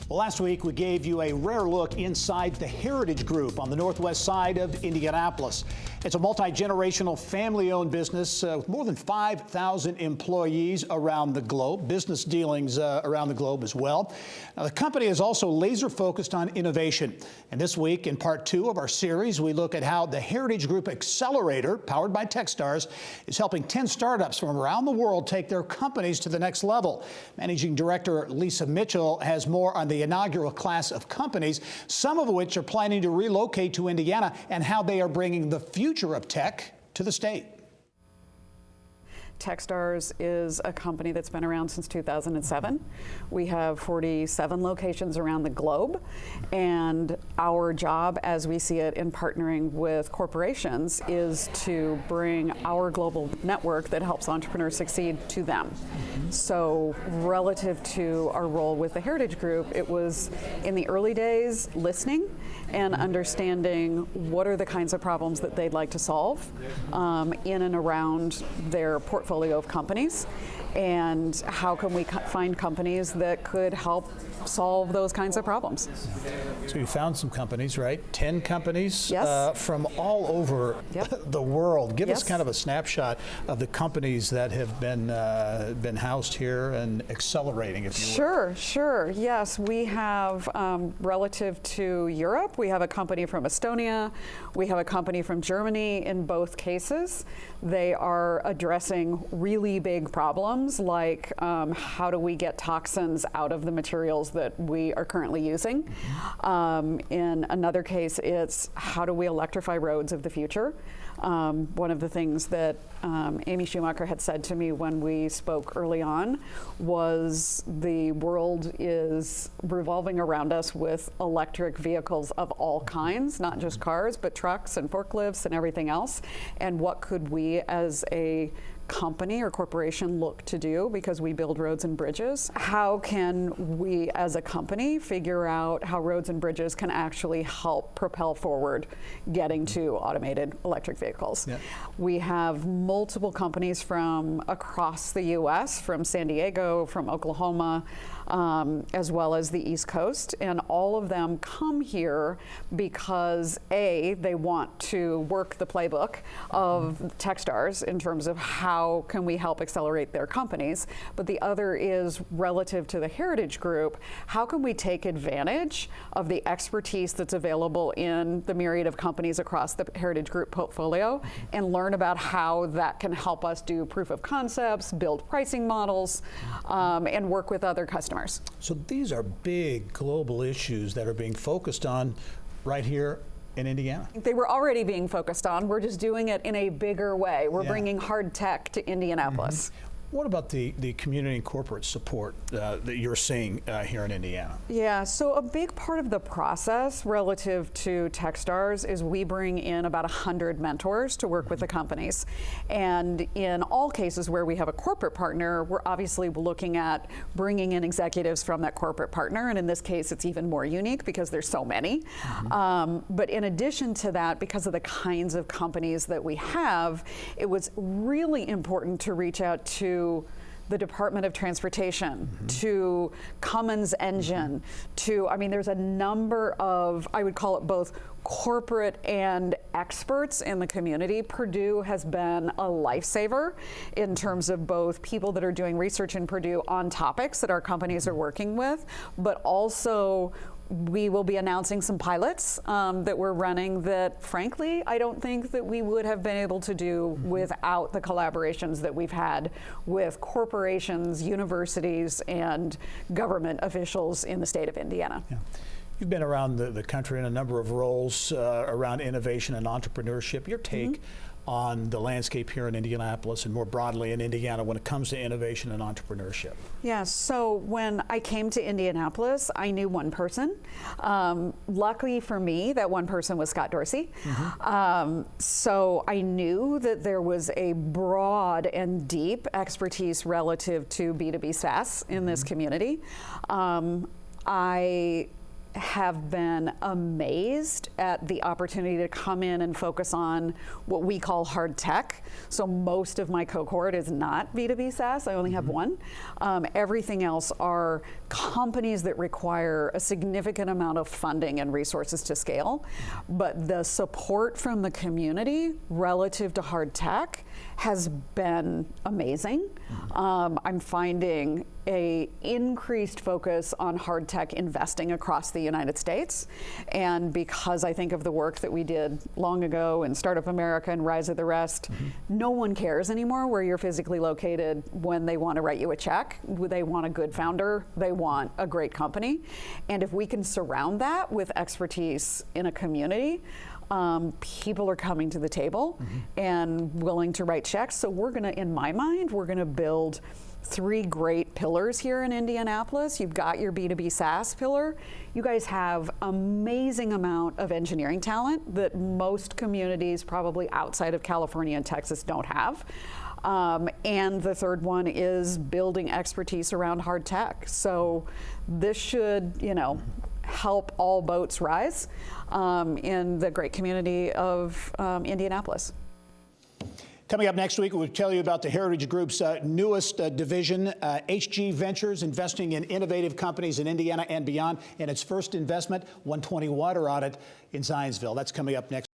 Well, last week we gave you a rare look inside the Heritage Group on the northwest side of Indianapolis. It's a multi-generational family-owned business with more than 5,000 employees around the globe, business dealings around the globe as well. Now, the company is also laser focused on innovation. And this week, in part 2 of our series, we look at how the Heritage Group Accelerator, powered by Techstars, is helping 10 startups from around the world take their companies to the next level. Managing Director Lesa Mitchell has more on the inaugural class of companies, some of which are planning to relocate to Indiana, and how they are bringing the future of tech to the state. Techstars is a company that's been around since 2007. We have 47 locations around the globe, and our job, as we see it in partnering with corporations, is to bring our global network that helps entrepreneurs succeed to them. So relative to our role with the Heritage Group, it was in the early days listening and understanding what are the kinds of problems that they'd like to solve in and around their portfolio of companies, and how can we find companies that could help solve those kinds of problems. So you found some companies, right? 10 companies Yes. From all over the world. Give us Yes. kind of a snapshot of the companies that have been housed here and accelerating, if you will. Sure. Yes, we have, relative to Europe, we have a company from Estonia, we have a company from Germany. In both cases, they are addressing really big problems like how do we get toxins out of the materials that we are currently using. In another case, it's how do we electrify roads of the future. One of the things that Amy Schumacher had said to me when we spoke early on was the world is revolving around us with electric vehicles of all kinds, not just cars, but trucks and forklifts and everything else. And what could we as a company or corporation look to do, because we build roads and bridges? How can we as a company figure out how roads and bridges can actually help propel forward getting to automated electric vehicles? Yeah. We have multiple companies from across the US, from San Diego, from Oklahoma, as well as the East Coast, and all of them come here because A, they want to work the playbook of Techstars in terms of how can we help accelerate their companies, but the other is relative to the Heritage Group, how can we take advantage of the expertise that's available in the myriad of companies across the Heritage Group portfolio and learn about how that can help us do proof of concepts, build pricing models, and work with other customers. So these are big global issues that are being focused on right here in Indiana. They were already being focused on. We're just doing it in a bigger way. We're bringing hard tech to Indianapolis. What about the community and corporate support that you're seeing here in Indiana? Yeah, so a big part of the process relative to Techstars is we bring in about 100 mentors to work with the companies. And in all cases where we have a corporate partner, we're obviously looking at bringing in executives from that corporate partner. And in this case, it's even more unique because there's so many. But in addition to that, because of the kinds of companies that we have, it was really important to reach out to the Department of Transportation, to Cummins Engine, to, I mean, there's a number of, I would call it both corporate and experts in the community. Purdue has been a lifesaver in terms of both people that are doing research in Purdue on topics that our companies are working with, but also we will be announcing some pilots that we're running that, frankly, I don't think that we would have been able to do without the collaborations that we've had with corporations, universities, and government officials in the state of Indiana. Yeah. You've been around the country in a number of roles around innovation and entrepreneurship. Your take on the landscape here in Indianapolis and more broadly in Indiana when it comes to innovation and entrepreneurship? Yeah, so when I came to Indianapolis, I knew one person. Luckily for me, that one person was Scott Dorsey. So I knew that there was a broad and deep expertise relative to B2B SaaS in this community. I have been amazed at the opportunity to come in and focus on what we call hard tech. So most of my cohort is not B2B SaaS. I only have one. Everything else are companies that require a significant amount of funding and resources to scale. But the support from the community relative to hard tech has been amazing. I'm finding a increased focus on hard tech investing across the United States. And because I think of the work that we did long ago in Startup America and Rise of the Rest, no one cares anymore where you're physically located when they want to write you a check. They want a good founder. They want a great company. And if we can surround that with expertise in a community, people are coming to the table and willing to write checks. So we're going to, in my mind, we're going to build 3 great pillars here in Indianapolis. You've got your B2B SaaS pillar. You guys have amazing amount of engineering talent that most communities probably outside of California and Texas don't have. And the third one is building expertise around hard tech. So this should, help all boats rise in the great community of Indianapolis. Coming up next week, we'll tell you about the Heritage Group's newest division, HG Ventures, investing in innovative companies in Indiana and beyond, and its first investment, 120 Water Audit in Zionsville. That's coming up next.